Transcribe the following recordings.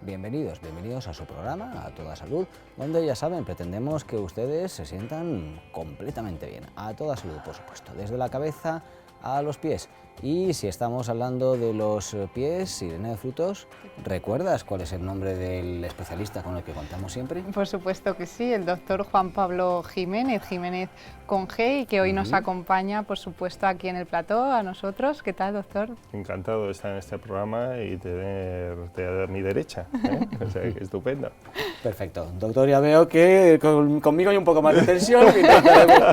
bienvenidos a su programa, A Toda Salud, donde ya saben, pretendemos que ustedes se sientan completamente bien, a toda salud por supuesto, desde la cabeza a los pies. Y si estamos hablando de los pies, Irene de Frutos, ¿recuerdas cuál es el nombre del especialista con el que contamos siempre? Por supuesto que sí, el doctor Juan Pablo Jiménez con G, y que hoy nos acompaña, por supuesto, aquí en el plató, a nosotros. ¿Qué tal, doctor? Encantado de estar en este programa y tenerte a mi derecha, ¿eh? O sea, que estupendo. Perfecto. Doctor, ya veo que conmigo hay un poco más de tensión,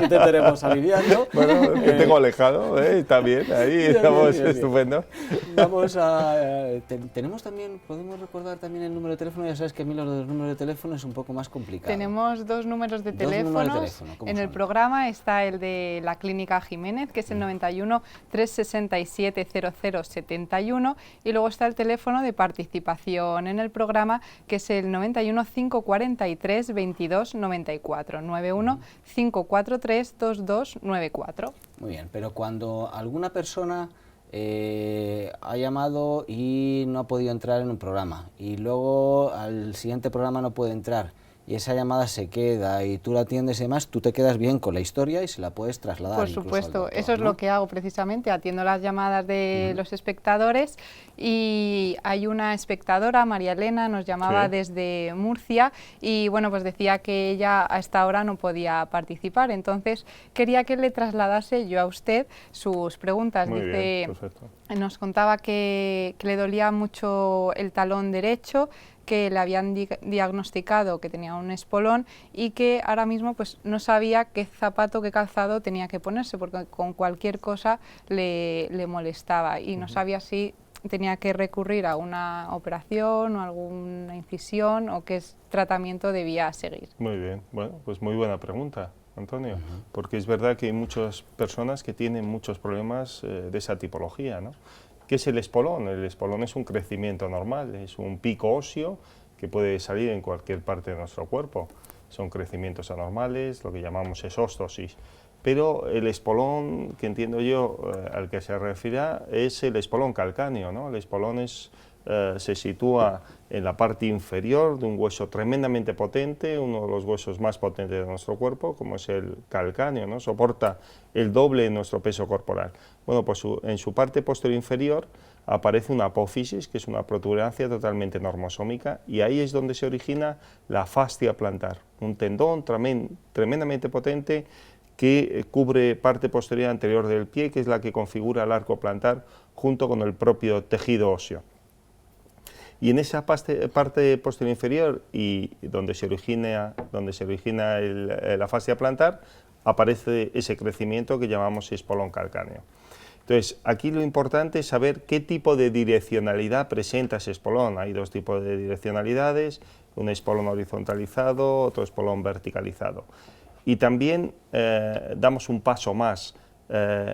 intentaremos aliviarlo. Bueno, que tengo alejado, ¿eh? Está bien, ahí estamos, bien. estupendo. Vamos a... tenemos también, podemos recordar también el número de teléfono, ya sabes que a mí los números de teléfono es un poco más complicado. Tenemos dos números de teléfono. En el programa está el de la Clínica Jiménez, que es el 91 367 0071, y luego está el teléfono de participación en el programa, que es el 91 543 22 94, 91 543 2294. Muy bien, pero cuando alguna persona ha llamado y no ha podido entrar en un programa y luego al siguiente programa no puede entrar y esa llamada se queda y tú la atiendes y demás, tú te quedas bien con la historia y se la puedes trasladar. Por supuesto, doctor, eso es lo que hago precisamente, atiendo las llamadas de los espectadores, y hay una espectadora, María Elena, nos llamaba desde Murcia y bueno, pues decía que ella a esta hora no podía participar, entonces quería que le trasladase yo a usted sus preguntas. Muy bien, perfecto. Nos contaba que le dolía mucho el talón derecho, que le habían diagnosticado que tenía un espolón y que ahora mismo pues no sabía qué zapato, qué calzado tenía que ponerse, porque con cualquier cosa le molestaba y no sabía si tenía que recurrir a una operación o alguna incisión o qué tratamiento debía seguir. Muy bien, bueno, pues muy buena pregunta, Antonio, porque es verdad que hay muchas personas que tienen muchos problemas de esa tipología, ¿no? ¿Qué es el espolón? El espolón es un crecimiento normal, es un pico óseo que puede salir en cualquier parte de nuestro cuerpo. Son crecimientos anormales, lo que llamamos esóstosis. Pero el espolón, que entiendo yo al que se refiere, es el espolón calcáneo, ¿no? El espolón se sitúa en la parte inferior de un hueso tremendamente potente, uno de los huesos más potentes de nuestro cuerpo, como es el calcáneo, ¿no? Soporta el doble de nuestro peso corporal. Bueno, pues en su parte posterior inferior aparece una apófisis, que es una protuberancia totalmente normosómica, y ahí es donde se origina la fascia plantar, un tendón tremendamente potente que cubre parte posterior anterior del pie, que es la que configura el arco plantar junto con el propio tejido óseo. Y en esa parte posterior inferior y donde se origina la fascia plantar, aparece ese crecimiento que llamamos espolón calcáneo. Entonces, aquí lo importante es saber qué tipo de direccionalidad presenta ese espolón. Hay dos tipos de direccionalidades, un espolón horizontalizado, otro espolón verticalizado. Y también damos un paso más,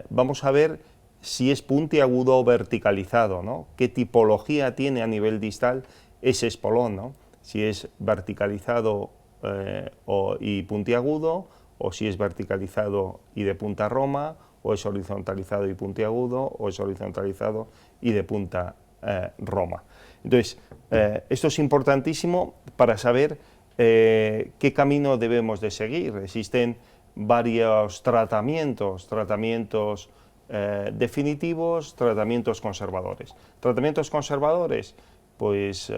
vamos a ver si es puntiagudo o verticalizado, ¿no? Qué tipología tiene a nivel distal ese espolón, ¿no? Si es verticalizado y puntiagudo, o si es verticalizado y de punta roma, o es horizontalizado y puntiagudo, o es horizontalizado y de punta roma. Entonces, esto es importantísimo para saber qué camino debemos de seguir. Existen varios tratamientos definitivos, tratamientos conservadores. Tratamientos conservadores, pues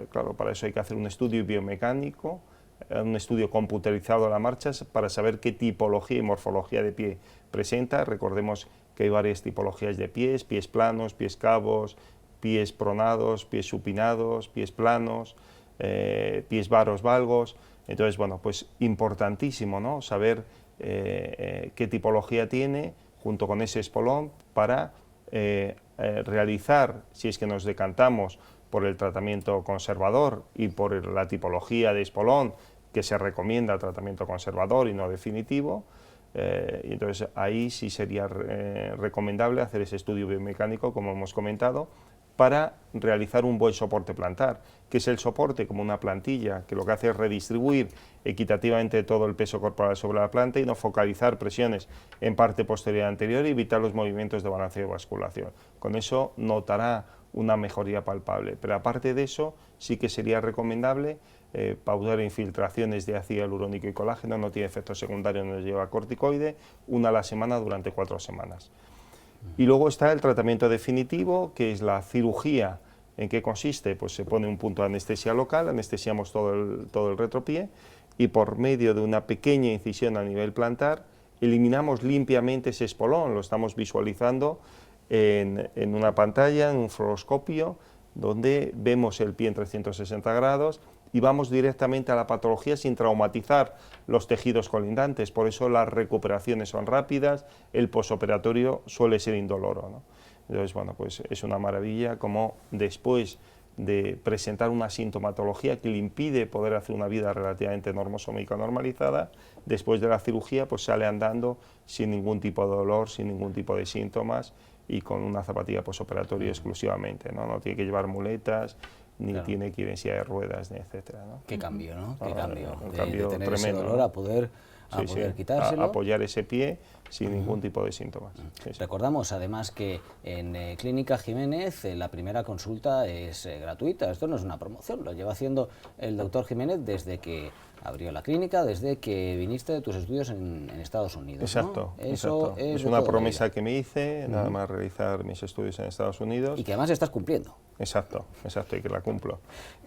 claro, para eso hay que hacer un estudio biomecánico, un estudio computarizado a la marcha para saber qué tipología y morfología de pie presenta. Recordemos que hay varias tipologías de pies planos, pies cabos, pies pronados, pies supinados, pies planos, pies varos valgos. Entonces, bueno, pues importantísimo, ¿no?, saber qué tipología tiene junto con ese espolón para realizar, si es que nos decantamos por el tratamiento conservador y por la tipología de espolón que se recomienda, tratamiento conservador y no definitivo, y entonces ahí sí sería recomendable hacer ese estudio biomecánico, como hemos comentado, para realizar un buen soporte plantar, que es el soporte como una plantilla, que lo que hace es redistribuir equitativamente todo el peso corporal sobre la planta y no focalizar presiones en parte posterior y anterior y evitar los movimientos de balanceo y basculación. Con eso notará una mejoría palpable. Pero aparte de eso, sí que sería recomendable pausar infiltraciones de ácido hialurónico y colágeno, no tiene efecto secundario, no lleva corticoide, una a la semana durante 4 semanas. Y luego está el tratamiento definitivo, que es la cirugía. ¿En qué consiste? Pues se pone un punto de anestesia local, anestesiamos todo el retropié y por medio de una pequeña incisión a nivel plantar eliminamos limpiamente ese espolón, lo estamos visualizando en una pantalla, en un fluoroscopio, donde vemos el pie en 360 grados y vamos directamente a la patología sin traumatizar los tejidos colindantes, por eso las recuperaciones son rápidas, el posoperatorio suele ser indoloro, ¿no? Entonces, bueno, pues es una maravilla como después de presentar una sintomatología que le impide poder hacer una vida relativamente normosómica normalizada, después de la cirugía pues sale andando sin ningún tipo de dolor, sin ningún tipo de síntomas y con una zapatilla posoperatoria exclusivamente, ¿no? No tiene que llevar muletas, ni tiene que ir en silla de ruedas, ni etcétera, ¿no? Qué cambio, ¿no? Qué cambio. Un de cambio tener tremendo, ese dolor ¿no? a poder quitárselo. Apoyar ese pie sin ningún tipo de síntomas. Sí, sí. Recordamos además que en Clínica Jiménez la primera consulta es gratuita, esto no es una promoción, lo lleva haciendo el doctor Jiménez desde que abrió la clínica, desde que viniste de tus estudios en Estados Unidos. Exacto, ¿no? Eso exacto. es una promesa que me hice, nada más realizar mis estudios en Estados Unidos. Y que además estás cumpliendo. Exacto, exacto, y que la cumplo.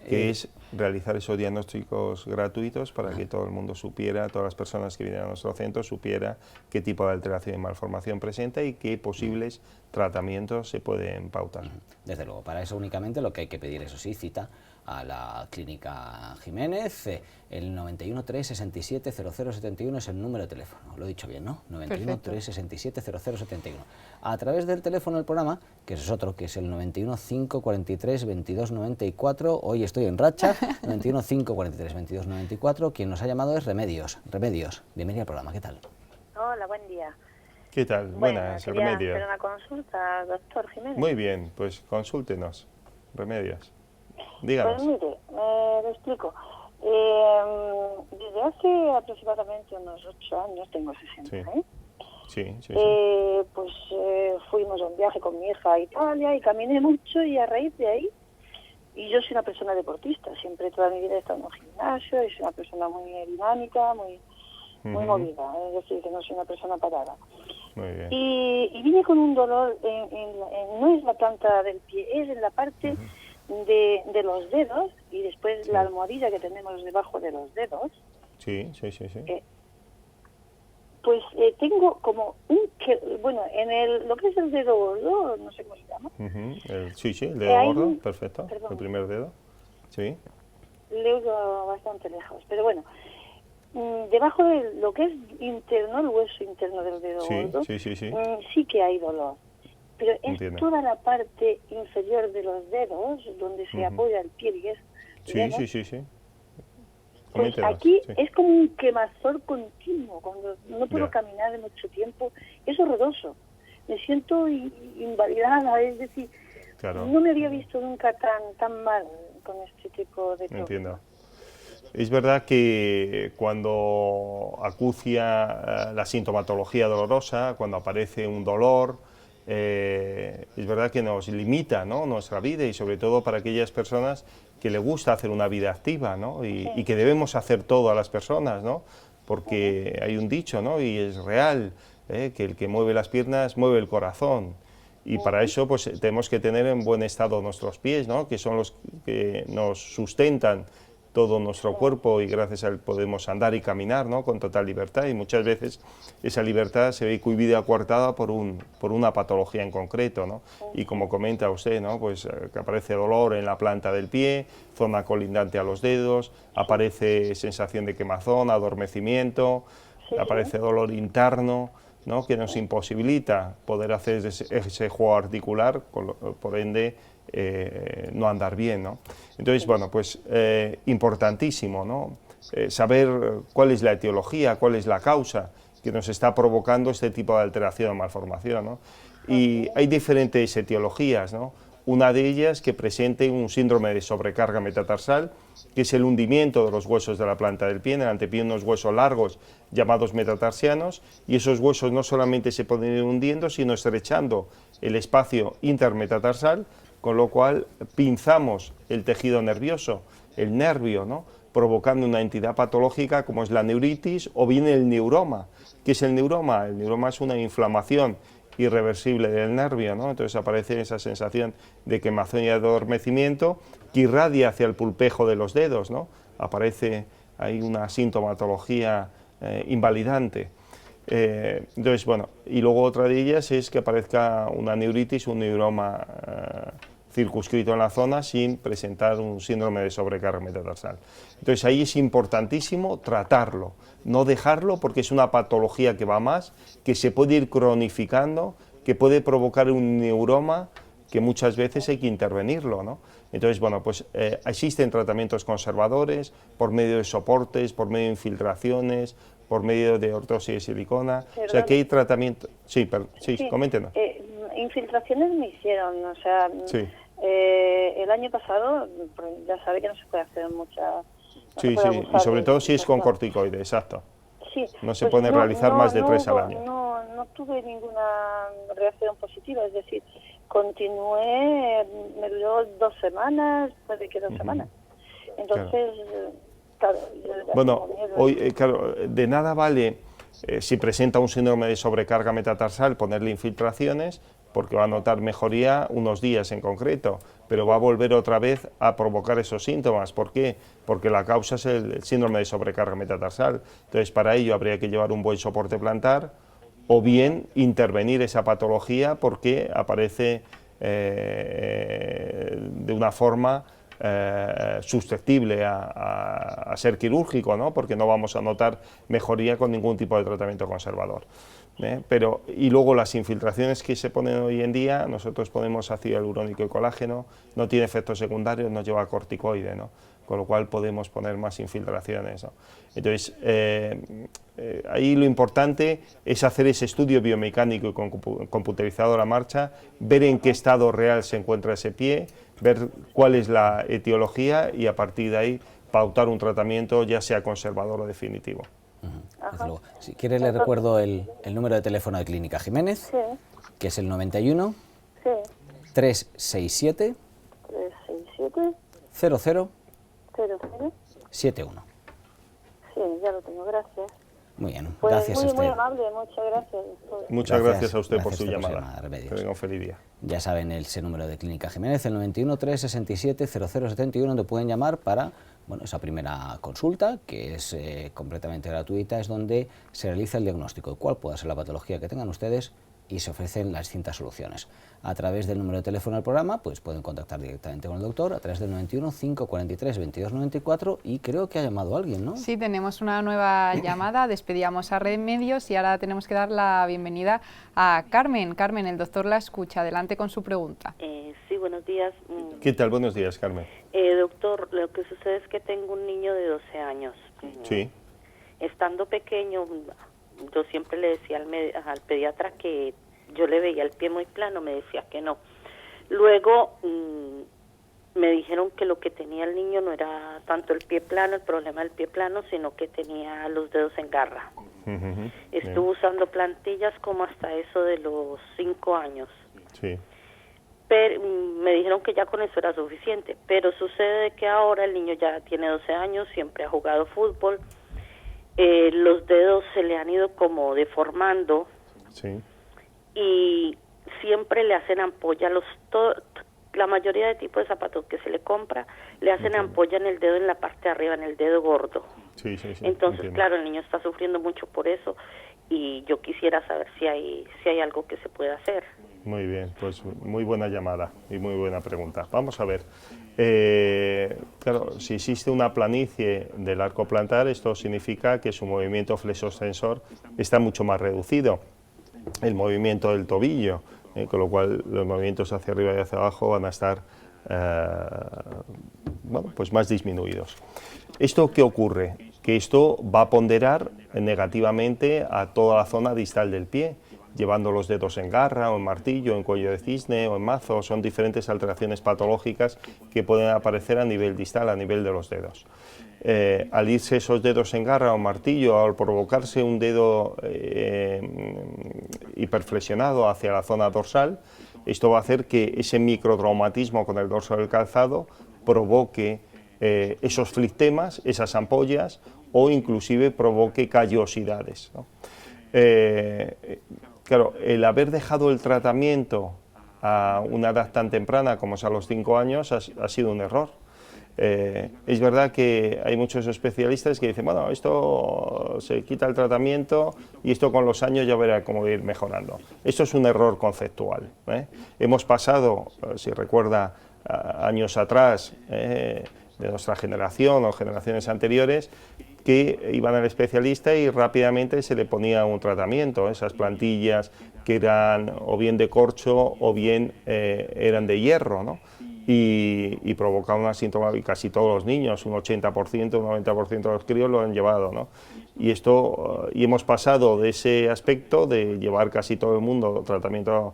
Que es realizar esos diagnósticos gratuitos para que todo el mundo supiera, todas las personas que vienen a nuestro centro supiera qué tipo de alteración y malformación presenta y qué posibles tratamientos se pueden pautar. Desde luego, para eso únicamente lo que hay que pedir, eso sí, cita a la Clínica Jiménez, el 91 367 0071 es el número de teléfono, lo he dicho bien, ¿no? 91 367 0071. A través del teléfono del programa, que es otro, que es el 91 543 2294, hoy estoy en racha, 91 543 2294, quien nos ha llamado es Remedios. Remedios, bienvenida al programa, ¿qué tal? Hola, buen día. ¿Qué tal? Buenas, quería Remedios. hacer una consulta, doctor Jiménez. Muy bien, pues consúltenos, Remedios. Díganos. Pues mire, lo explico. Desde hace aproximadamente unos 8 años, tengo 60, Sí. ¿eh? Sí, sí, sí. Pues fuimos a un viaje con mi hija a Italia y caminé mucho y a raíz de ahí, y yo soy una persona deportista, siempre toda mi vida he estado en un gimnasio, y soy una persona muy dinámica, muy movida, es decir, que no soy una persona parada. Muy bien. Y vine con un dolor, no es la planta del pie, es en la parte de los dedos y después la almohadilla que tenemos debajo de los dedos. Sí, sí, sí, sí. Pues tengo como bueno, en lo que es el dedo gordo, no sé cómo se llama. Sí, sí, el dedo gordo, un- perfecto, perdón. el primer dedo. Sí, Le oigo bastante lejos, pero bueno, debajo de lo que es interno, el hueso interno del dedo sí, gordo, sí, sí, sí. sí que hay dolor. Pero es Entiendo. toda la parte inferior de los dedos donde se apoya el pie y es Sí, dedo. sí, sí, sí. Pues Coméntenos, aquí sí. es como un quemazón continuo, cuando no puedo Ya. caminar en mucho tiempo, es horroroso. Me siento invalidada, es decir, Claro. no me había visto nunca tan mal con este tipo de problemas. Entiendo. Es verdad que cuando acucia la sintomatología dolorosa, cuando aparece un dolor, es verdad que nos limita, ¿no?, nuestra vida y sobre todo para aquellas personas que le gusta hacer una vida activa, ¿no?, y que debemos hacer todas las personas, ¿no?, porque hay un dicho, ¿no?, y es real, que el que mueve las piernas mueve el corazón. Y para eso pues tenemos que tener en buen estado nuestros pies, ¿no?, que son los que nos sustentan todo nuestro cuerpo y gracias a él podemos andar y caminar, ¿no?, con total libertad, y muchas veces esa libertad se ve cohibida, coartada por una patología en concreto, ¿no?, y como comenta usted, ¿no?, pues que aparece dolor en la planta del pie, zona colindante a los dedos, aparece sensación de quemazón, adormecimiento, aparece dolor interno, ¿no?, que nos imposibilita poder hacer ese juego articular, por ende no andar bien, ¿no? Entonces, bueno, pues importantísimo, ¿no?, saber cuál es la etiología, cuál es la causa que nos está provocando este tipo de alteración o malformación, ¿no? Y hay diferentes etiologías, ¿no? Una de ellas que presente un síndrome de sobrecarga metatarsal, que es el hundimiento de los huesos de la planta del pie, en el antepié unos huesos largos llamados metatarsianos, y esos huesos no solamente se pueden ir hundiendo, sino estrechando el espacio intermetatarsal, con lo cual pinzamos el tejido nervioso, el nervio, ¿no?, provocando una entidad patológica como es la neuritis o bien el neuroma. ¿Qué es el neuroma? El neuroma es una inflamación irreversible del nervio, ¿no? Entonces aparece esa sensación de quemazón y adormecimiento que irradia hacia el pulpejo de los dedos, ¿no? Aparece ahí una sintomatología invalidante. Entonces, bueno, y luego otra de ellas es que aparezca una neuritis, un neuroma circunscrito en la zona sin presentar un síndrome de sobrecarga metatarsal. Entonces ahí es importantísimo tratarlo, no dejarlo porque es una patología que va más, que se puede ir cronificando, que puede provocar un neuroma que muchas veces hay que intervenirlo, ¿no? Entonces, bueno, pues existen tratamientos conservadores por medio de soportes, por medio de infiltraciones, por medio de ortosis de silicona. Perdón. O sea, que hay tratamiento... Sí, Sí, coméntenos. Infiltraciones me hicieron, o sea, Sí. el año pasado, pues, ya sabe que no se puede hacer mucha... no se Sí, puede sí, abusar y sobre de todo si es con infiltración. corticoides, exacto. Sí, No se pues puede realizar más de 3 al año. No tuve ninguna reacción positiva, es decir, continué, me duró 2 semanas, puede que 2 semanas. Entonces, claro, yo Bueno, tengo miedo. hoy, claro, de nada vale si presenta un síndrome de sobrecarga metatarsal ponerle infiltraciones, porque va a notar mejoría unos días en concreto, pero va a volver otra vez a provocar esos síntomas. ¿Por qué? Porque la causa es el síndrome de sobrecarga metatarsal. Entonces, para ello habría que llevar un buen soporte plantar o bien intervenir esa patología porque aparece de una forma susceptible a ser quirúrgico, ¿no?, porque no vamos a notar mejoría con ningún tipo de tratamiento conservador. Pero, y luego las infiltraciones que se ponen hoy en día, nosotros ponemos ácido hialurónico y colágeno, no tiene efectos secundarios, no lleva corticoide, ¿no?, con lo cual podemos poner más infiltraciones, ¿no? Entonces, ahí lo importante es hacer ese estudio biomecánico y computerizado a la marcha, ver en qué estado real se encuentra ese pie, ver cuál es la etiología y a partir de ahí pautar un tratamiento ya sea conservador o definitivo. Desde luego. Si quiere le recuerdo el número de teléfono de Clínica Jiménez, Sí, que es el 91 sí, 367 367 00 00. 71. Sí, ya lo tengo, gracias. Muy bien, Pues gracias a muy, usted. muy amable, muchas gracias. Muchas gracias a usted por gracias su a usted por llamada. llamar, Remedios. Que tenga un feliz día. Ya saben ese número de Clínica Jiménez, el 91 367 0071, donde pueden llamar para esa primera consulta, que es completamente gratuita, es donde se realiza el diagnóstico de cuál pueda ser la patología que tengan ustedes y se ofrecen las distintas soluciones. A través del número de teléfono del programa, pues pueden contactar directamente con el doctor a través del 91 543 2294 y creo que ha llamado alguien, ¿no? Sí, tenemos una nueva llamada, despedíamos a Remedios y ahora tenemos que dar la bienvenida a Carmen. Carmen, el doctor la escucha, adelante con su pregunta. Sí, buenos días. ¿Qué tal? Buenos días, Carmen. Doctor, lo que sucede es que tengo un niño de 12 años. Sí. Estando pequeño, yo siempre le decía al pediatra que yo le veía el pie muy plano, me decía que no. Luego me dijeron que lo que tenía el niño no era tanto el pie plano, el problema del pie plano, sino que tenía los dedos en garra. Estuvo usando plantillas como hasta eso de los 5 años. Sí. Pero me dijeron que ya con eso era suficiente, pero sucede que ahora el niño ya tiene 12 años, siempre ha jugado fútbol, los dedos se le han ido como deformando. Sí. Y siempre le hacen ampolla la mayoría de tipos de zapatos que se le compra le hacen ampolla en el dedo, en la parte de arriba, en el dedo gordo. Sí, sí, sí. Entonces, entiendo. claro, el niño está sufriendo mucho por eso y yo quisiera saber si hay algo que se puede hacer. Muy bien, pues muy buena llamada y muy buena pregunta. Vamos a ver. Claro, si existe una planicie del arco plantar, esto significa que su movimiento flexo-extensor está mucho más reducido. El movimiento del tobillo, con lo cual los movimientos hacia arriba y hacia abajo van a estar pues más disminuidos. ¿Esto qué ocurre? Que esto va a ponderar negativamente a toda la zona distal del pie, llevando los dedos en garra o en martillo, en cuello de cisne o en mazo. Son diferentes alteraciones patológicas que pueden aparecer a nivel distal, a nivel de los dedos. Al irse esos dedos en garra o martillo, al provocarse un dedo hiperflexionado hacia la zona dorsal, Esto va a hacer que ese microtraumatismo con el dorso del calzado provoque esos flictemas, esas ampollas, o inclusive provoque callosidades, ¿no? Claro, el haber dejado el tratamiento a una edad tan temprana como es a los 5 años ha sido un error. Es verdad que hay muchos especialistas que dicen, bueno, esto se quita el tratamiento y esto con los años ya verá cómo ir mejorando. Esto es un error conceptual, ¿eh? Hemos pasado, si recuerda, años atrás, de nuestra generación o generaciones anteriores, que iban al especialista y rápidamente se le ponía un tratamiento, esas plantillas que eran o bien de corcho o bien eran de hierro, ¿no? Y provocaban una síntoma, y casi todos los niños, un 80%, un 90% de los críos lo han llevado, ¿no? Y hemos pasado de ese aspecto de llevar casi todo el mundo tratamiento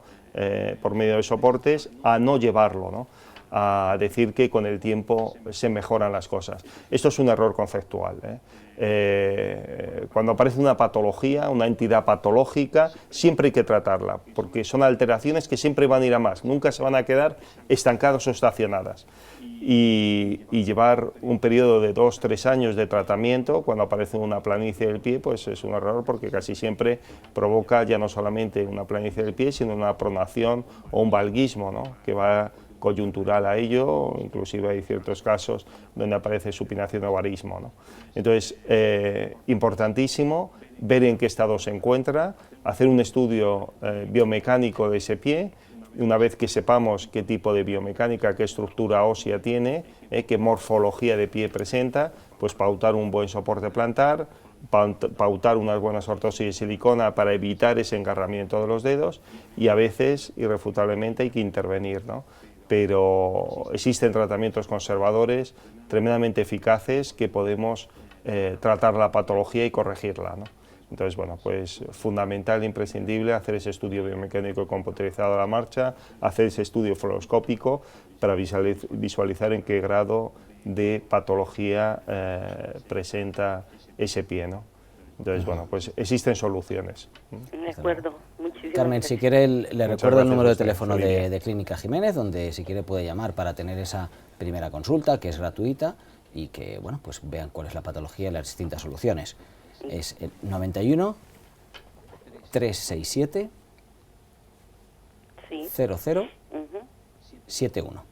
por medio de soportes a no llevarlo, ¿no? A decir que con el tiempo se mejoran las cosas. Esto es un error conceptual, ¿eh? Cuando aparece una patología, una entidad patológica, siempre hay que tratarla, porque son alteraciones que siempre van a ir a más, nunca se van a quedar estancadas o estacionadas. Y llevar un periodo de 2-3 años de tratamiento, cuando aparece una planicie del pie, pues es un error, porque casi siempre provoca ya no solamente una planicie del pie, sino una pronación o un valguismo, ¿no? Que va coyuntural a ello, inclusive hay ciertos casos donde aparece supinación o varismo, ¿no? Entonces, importantísimo ver en qué estado se encuentra, hacer un estudio biomecánico de ese pie. Una vez que sepamos qué tipo de biomecánica, qué estructura ósea tiene, qué morfología de pie presenta, pues pautar un buen soporte plantar, pautar unas buenas ortosis de silicona para evitar ese engarramiento de los dedos, y a veces, irrefutablemente, hay que intervenir, ¿no? Pero existen tratamientos conservadores tremendamente eficaces que podemos tratar la patología y corregirla, ¿no? Entonces, bueno, pues fundamental e imprescindible hacer ese estudio biomecánico computerizado a la marcha, hacer ese estudio fluoroscópico para visualizar en qué grado de patología presenta ese pie, ¿no? Entonces, bueno, pues existen soluciones. De acuerdo, muchísimas Carmen, gracias. si quiere, le recuerdo el gracias número a de usted, teléfono Lidia. de Clínica Jiménez, donde si quiere puede llamar para tener esa primera consulta, que es gratuita, y que, bueno, pues vean cuál es la patología y las distintas soluciones. Es el 91 367 Sí. 00 Ujú. 71.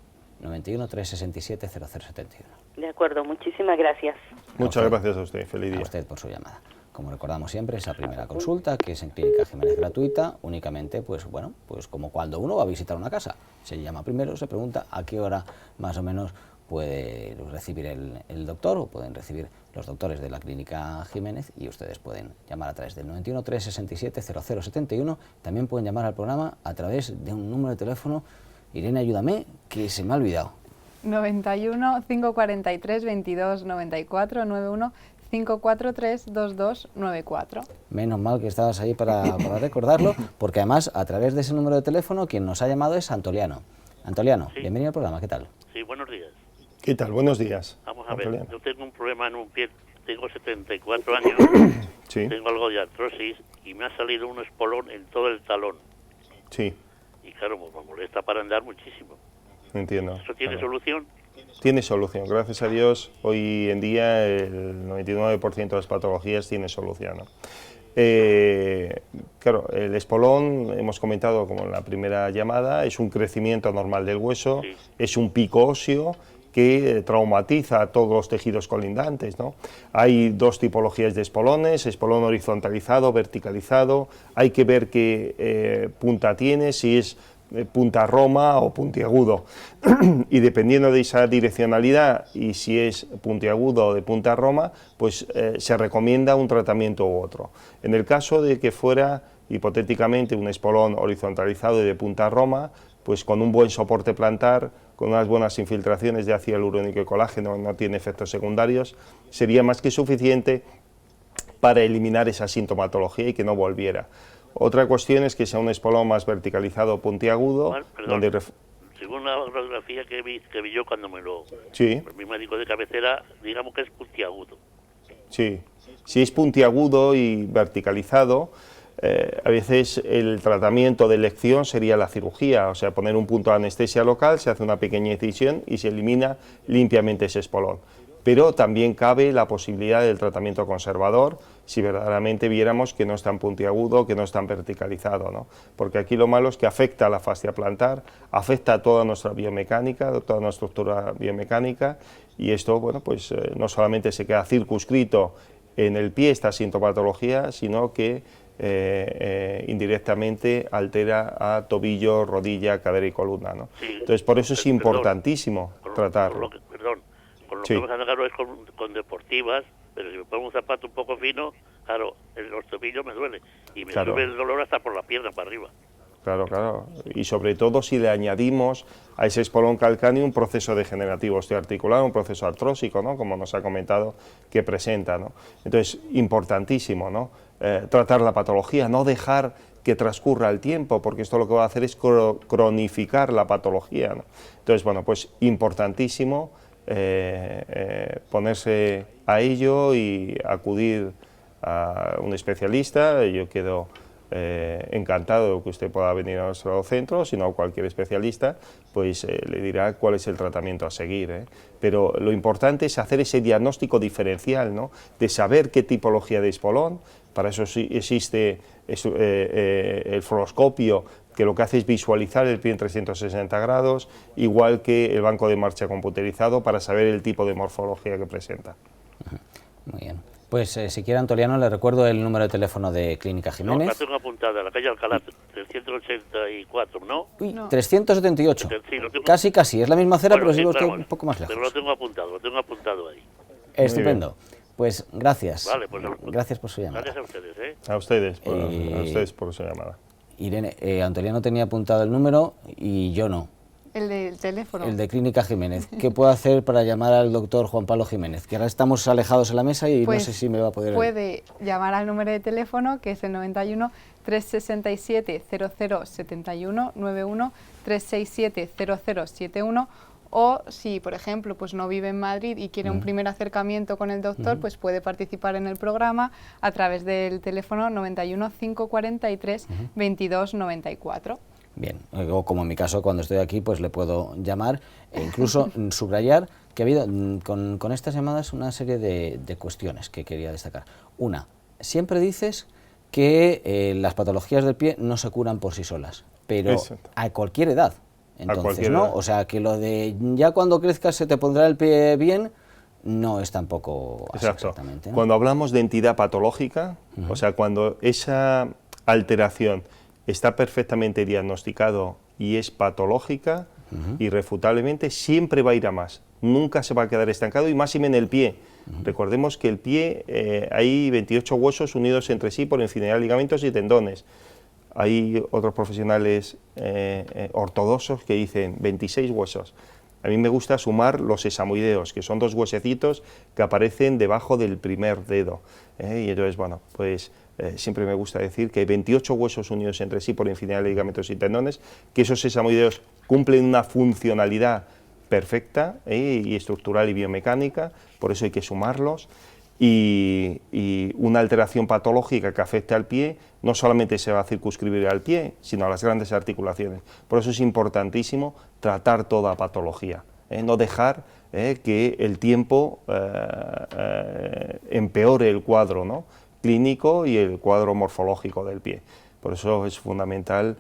91 367 0071. De acuerdo, muchísimas gracias. Muchas usted. gracias a usted, feliz A día. usted por su llamada. Como recordamos siempre, esa primera consulta, que es en Clínica Jiménez gratuita, únicamente, pues bueno, pues como cuando uno va a visitar una casa. Se llama primero, se pregunta a qué hora más o menos puede recibir el doctor, o pueden recibir los doctores de la Clínica Jiménez, y ustedes pueden llamar a través del 91 367 0071. También pueden llamar al programa a través de un número de teléfono. Irene, ayúdame, que se me ha olvidado. 91 543 22 94 91 543 2294. Menos mal que estabas ahí para recordarlo, porque además a través de ese número de teléfono quien nos ha llamado es Antoliano. Antoliano, Sí. bienvenido al programa, ¿qué tal? Sí, buenos días. ¿Qué tal? Buenos días. Vamos a ver, Antoliano. yo tengo un problema en un pie, tengo 74 años, Sí, tengo algo de artrosis y me ha salido un espolón en todo el talón. sí, Y claro, pues me molesta para andar muchísimo. entiendo. ¿Eso tiene Claro. solución? Tiene solución, gracias a Dios. Hoy en día el 99% de las patologías tiene solución, ¿no? Claro, el espolón, hemos comentado como en la primera llamada, es un crecimiento normal del hueso, Sí. es un pico óseo que traumatiza a todos los tejidos colindantes, ¿no? Hay dos tipologías de espolones, espolón horizontalizado, verticalizado. Hay que ver qué punta tiene, si es punta roma o puntiagudo, y dependiendo de esa direccionalidad y si es puntiagudo o de punta roma, pues se recomienda un tratamiento u otro. En el caso de que fuera hipotéticamente un espolón horizontalizado y de punta roma, pues con un buen soporte plantar, con unas buenas infiltraciones de ácido hialurónico y colágeno, no tiene efectos secundarios, sería más que suficiente para eliminar esa sintomatología y que no volviera. Otra cuestión es que sea un espolón más verticalizado o puntiagudo, Bueno, perdón. donde Según la radiografía que vi yo cuando sí, mi médico de cabecera, digamos que es puntiagudo. sí. Si es puntiagudo y verticalizado, a veces el tratamiento de elección sería la cirugía, o sea, poner un punto de anestesia local, se hace una pequeña incisión y se elimina limpiamente ese espolón. Pero también cabe la posibilidad del tratamiento conservador si verdaderamente viéramos que no es tan puntiagudo, que no es tan verticalizado, ¿no? Porque aquí lo malo es que afecta a la fascia plantar, afecta a toda nuestra biomecánica, a toda nuestra estructura biomecánica, y esto, bueno, pues no solamente se queda circunscrito en el pie esta sintomatología, sino que indirectamente altera a tobillo, rodilla, cadera y columna, ¿no? Sí, entonces, por eso es importantísimo tratarlo. Con lo Sí. que me claro es con deportivas, pero si me pongo un zapato un poco fino, claro, en los tobillos me duele y me Claro. sube el dolor hasta por la pierna para arriba. Claro, claro. Y sobre todo si le añadimos a ese espolón calcáneo un proceso degenerativo osteoarticular, un proceso artrósico, ¿no? Como nos ha comentado que presenta, ¿no? Entonces, importantísimo, ¿no? Tratar la patología, no dejar que transcurra el tiempo, porque esto lo que va a hacer es cronificar la patología, ¿no? Entonces, bueno, pues importantísimo ponerse a ello y acudir a un especialista. Yo quedo encantado de que usted pueda venir a nuestro centro, si no cualquier especialista, pues le dirá cuál es el tratamiento a seguir, ¿eh? Pero lo importante es hacer ese diagnóstico diferencial, ¿no? De saber qué tipología de espolón. Para eso sí existe el fluoroscopio, que lo que hace es visualizar el pie en 360 grados, igual que el banco de marcha computerizado, para saber el tipo de morfología que presenta. Muy bien. Pues si quiere, Antoliano, le recuerdo el número de teléfono de Clínica No, Jiménez. la tengo apuntada, la calle Alcalá 384, ¿no? Uy, No. 378. Sí, lo tengo. Casi, casi. Es la misma acera, Bueno, pero sí, sigue usted pero un poco más Pero lo lejos. tengo apuntado ahí. Estupendo. Pues gracias. Vale, pues Gracias por su llamada. gracias a ustedes, ¿eh? A ustedes Eh, por su llamada. Irene, Antoliano tenía apuntado el número y yo no. El del teléfono. El de Clínica Jiménez. ¿Qué puedo hacer para llamar al doctor Juan Pablo Jiménez? Que ahora estamos alejados en la mesa y Pues no sé si me va a poder... puede llamar al número de teléfono, que es el 91 367 0071, 91 367 0071, o si, por ejemplo, pues no vive en Madrid y quiere un primer acercamiento con el doctor, pues puede participar en el programa a través del teléfono 91 543 22 94. Bien, o como en mi caso, cuando estoy aquí, pues le puedo llamar e incluso subrayar que ha habido con estas llamadas una serie de cuestiones que quería destacar. Una, siempre dices que las patologías del pie no se curan por sí solas, pero Exacto. a cualquier edad. Entonces, cualquier ¿no? edad. O sea, que lo de ya cuando crezcas se te pondrá el pie bien, no es tampoco así Exacto. exactamente, ¿no? Cuando hablamos de entidad patológica, o sea, cuando esa alteración está perfectamente diagnosticado y es patológica, irrefutablemente, siempre va a ir a más. Nunca se va a quedar estancado, y máxime en el pie. Recordemos que el pie, hay 28 huesos unidos entre sí por infinidad de ligamentos y tendones. Hay otros profesionales ortodoxos que dicen 26 huesos. A mí me gusta sumar los sesamoideos, que son 2 huesecitos que aparecen debajo del primer dedo. Y entonces, bueno, pues siempre me gusta decir que hay 28 huesos unidos entre sí por infinidad de ligamentos y tendones, que esos sesamoideos cumplen una funcionalidad perfecta y estructural y biomecánica, por eso hay que sumarlos. Y una alteración patológica que afecte al pie no solamente se va a circunscribir al pie, sino a las grandes articulaciones. Por eso es importantísimo tratar toda patología, no dejar que el tiempo empeore el cuadro, ¿no?, clínico y el cuadro morfológico del pie. Por eso es fundamental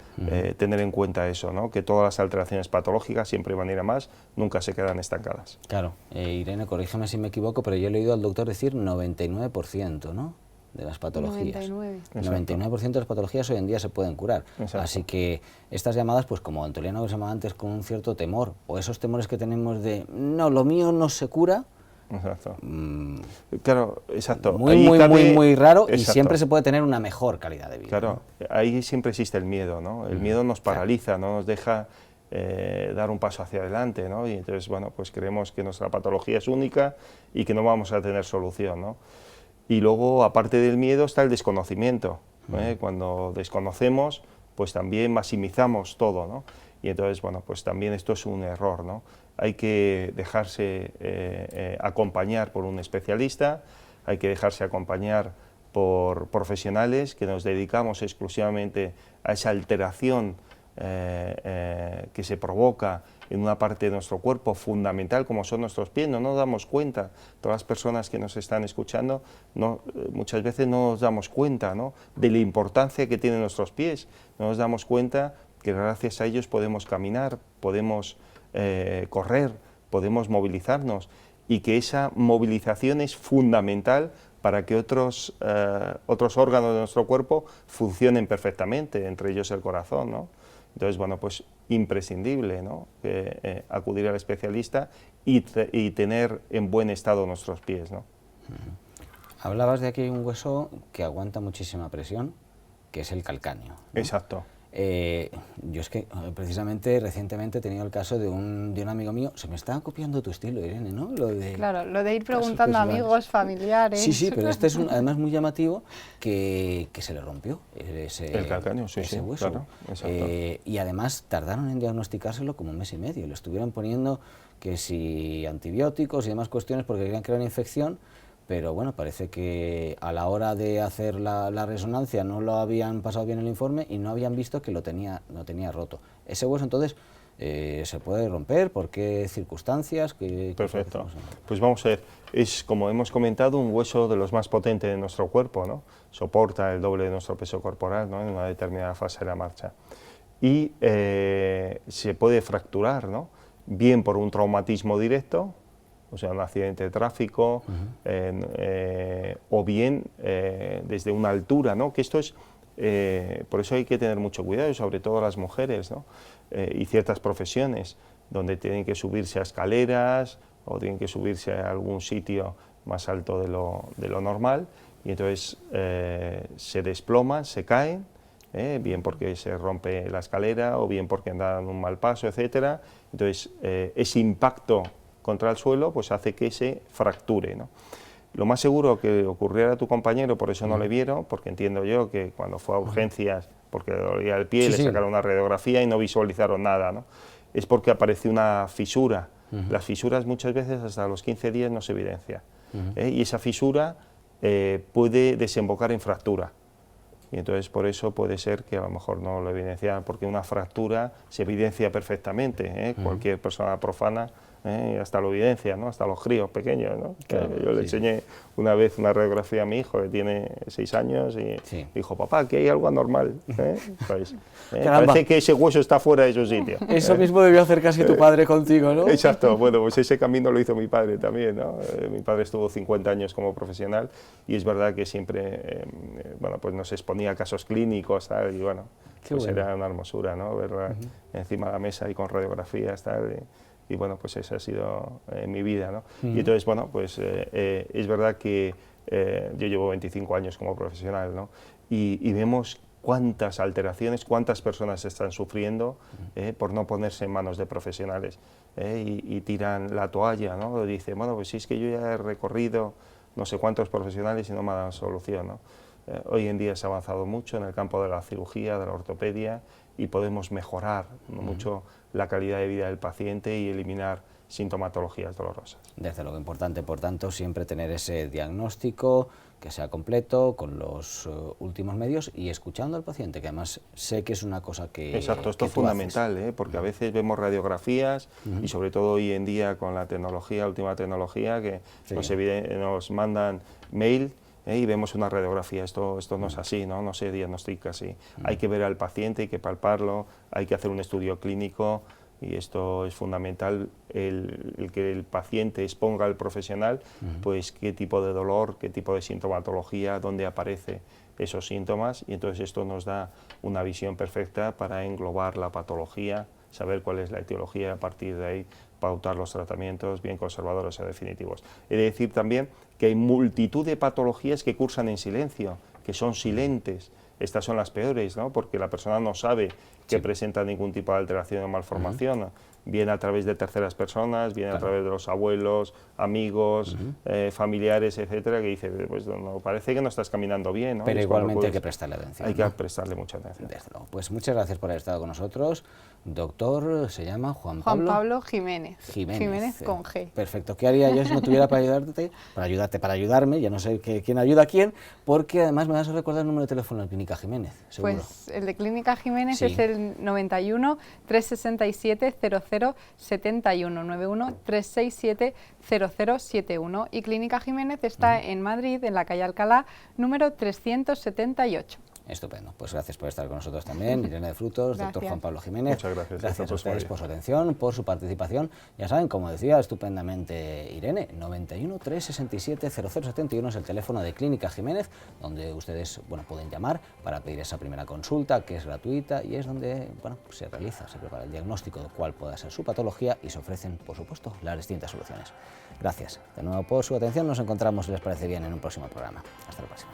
tener en cuenta eso, ¿no?, que todas las alteraciones patológicas siempre van a ir a más, nunca se quedan estancadas. Claro, Irene, corrígeme si me equivoco, pero yo he oído al doctor decir 99%, ¿no?, de las patologías. 99. 99% de las patologías hoy en día se pueden curar. Exacto. Así que estas llamadas, pues como Antoliano se llamaba antes, con un cierto temor, o esos temores que tenemos de, no, lo mío no se cura, Exacto. Claro, exacto. muy, Ahí muy, cabe- muy, muy raro, y Exacto. siempre se puede tener una mejor calidad de vida. Claro, ahí siempre existe el miedo, ¿no? El miedo nos paraliza, no nos deja dar un paso hacia adelante, ¿no? Y entonces, bueno, pues creemos que nuestra patología es única y que no vamos a tener solución, ¿no? Y luego, aparte del miedo, está el desconocimiento, ¿eh? Cuando desconocemos, pues también maximizamos todo, ¿no? Y entonces, bueno, pues también esto es un error, ¿no? Hay que dejarse acompañar por un especialista, hay que dejarse acompañar por profesionales que nos dedicamos exclusivamente a esa alteración que se provoca en una parte de nuestro cuerpo fundamental como son nuestros pies. No nos damos cuenta, todas las personas que nos están escuchando, muchas veces no nos damos cuenta, ¿no?, de la importancia que tienen nuestros pies, no nos damos cuenta que gracias a ellos podemos caminar, podemos correr, podemos movilizarnos, y que esa movilización es fundamental para que otros órganos de nuestro cuerpo funcionen perfectamente, entre ellos el corazón, ¿no? Entonces, bueno, pues imprescindible, ¿no?, acudir al especialista y tener en buen estado nuestros pies, ¿no? Hablabas de que hay un hueso que aguanta muchísima presión, que es el calcáneo, ¿no? Exacto. Yo es que precisamente recientemente he tenido el caso de un amigo mío. Se me estaba copiando tu estilo, Irene, ¿no? Claro, lo de ir preguntando a amigos, familiares. Sí, sí, pero este es además muy llamativo, que se le rompió el calcáneo, sí, ese sí, hueso. claro, exacto. Y además tardaron en diagnosticárselo como 1 mes y medio. Le estuvieron poniendo que si antibióticos y demás cuestiones porque creían que era una infección. Pero bueno, parece que a la hora de hacer la resonancia no lo habían pasado bien el informe y no habían visto que lo tenía roto. Ese hueso entonces se puede romper, ¿por qué circunstancias? Perfecto. Pues vamos a ver, es, como hemos comentado, un hueso de los más potentes de nuestro cuerpo, ¿no? Soporta el doble de nuestro peso corporal, ¿no?, en una determinada fase de la marcha. Y se puede fracturar, ¿no?, bien por un traumatismo directo, o sea, un accidente de tráfico, o bien desde una altura, ¿no?, que esto es, por eso hay que tener mucho cuidado, sobre todo las mujeres, ¿no?, y ciertas profesiones, donde tienen que subirse a escaleras o tienen que subirse a algún sitio más alto de lo normal, y entonces se desploman, se caen, bien porque se rompe la escalera o bien porque andan un mal paso, etcétera. Entonces ese impacto contra el suelo pues hace que se fracture, ¿no? Lo más seguro que ocurriera a tu compañero, por eso no le vieron, porque entiendo yo que cuando fue a urgencias, porque le dolía el pie, le sacaron una radiografía y no visualizaron nada, ¿no?, es porque apareció una fisura. Las fisuras muchas veces hasta los 15 días no se evidencia, y esa fisura puede desembocar en fractura. Y entonces por eso puede ser que a lo mejor no lo evidenciaran, porque una fractura se evidencia perfectamente, cualquier persona profana hasta lo evidencia, ¿no?, hasta los críos pequeños, ¿no? Claro, yo le enseñé una vez una radiografía a mi hijo que tiene 6 años y dijo, papá, que hay algo anormal, pues, parece que ese hueso está fuera de su sitio. Eso mismo debió hacer casi tu padre contigo, ¿no? Exacto, bueno, pues ese camino lo hizo mi padre también, ¿no? Mi padre estuvo 50 años como profesional y es verdad que siempre, bueno, pues nos exponía a casos clínicos, tal, y bueno, pues era una hermosura, ¿no?, verla encima de la mesa y con radiografías, tal, y bueno, pues esa ha sido mi vida, ¿no? Y entonces, bueno, pues es verdad que yo llevo 25 años como profesional, ¿no?, y vemos cuántas alteraciones, cuántas personas están sufriendo por no ponerse en manos de profesionales, y tiran la toalla, ¿no? Dicen, bueno, pues si es que yo ya he recorrido no sé cuántos profesionales y no me dan solución, ¿no? Hoy en día se ha avanzado mucho en el campo de la cirugía, de la ortopedia, y podemos mejorar mucho la calidad de vida del paciente y eliminar sintomatologías dolorosas. Desde luego importante, por tanto, siempre tener ese diagnóstico que sea completo, con los últimos medios y escuchando al paciente, que además sé que es una cosa que... Exacto, esto es fundamental, porque a veces vemos radiografías y sobre todo hoy en día con la tecnología, última tecnología, que nos mandan mail, y vemos una radiografía, esto no es así, no se diagnostica así. Hay que ver al paciente, hay que palparlo, hay que hacer un estudio clínico, y esto es fundamental, el que el paciente exponga al profesional pues qué tipo de dolor, qué tipo de sintomatología, dónde aparece esos síntomas, y entonces esto nos da una visión perfecta para englobar la patología, saber cuál es la etiología y a partir de ahí pautar los tratamientos bien conservadores o definitivos. He de decir también que hay multitud de patologías que cursan en silencio, que son silentes. Estas son las peores, ¿no?, porque la persona no sabe que presenta ningún tipo de alteración o malformación. bien a través de terceras personas, bien a través de los abuelos, amigos, familiares, etcétera, que dice, pues no, parece que no estás caminando bien, ¿no? Pero Es igualmente cuando, hay que prestarle atención. Hay que prestarle mucha atención. Desde luego. Pues muchas gracias por haber estado con nosotros. Doctor, se llama Juan Pablo Jiménez. Jiménez. Jiménez con G. Perfecto. ¿Qué haría yo si no tuviera para ayudarme? Ya no sé quién ayuda a quién, porque además me vas a recordar el número de teléfono de Clínica Jiménez, seguro. Pues el de Clínica Jiménez Sí. es el 91 367 0071, 91 367 0071, y Clínica Jiménez está en Madrid, en la calle Alcalá, número 378. Estupendo, pues gracias por estar con nosotros también, Irene de Frutos, doctor Gracias. Juan Pablo Jiménez. Muchas gracias. Gracias a ustedes por su atención, por su participación. Ya saben, como decía estupendamente Irene, 91 367 0071 es el teléfono de Clínica Jiménez, donde ustedes pueden llamar para pedir esa primera consulta, que es gratuita, y es donde se prepara el diagnóstico de cuál pueda ser su patología y se ofrecen, por supuesto, las distintas soluciones. Gracias de nuevo por su atención, nos encontramos, si les parece bien, en un próximo programa. Hasta la próxima.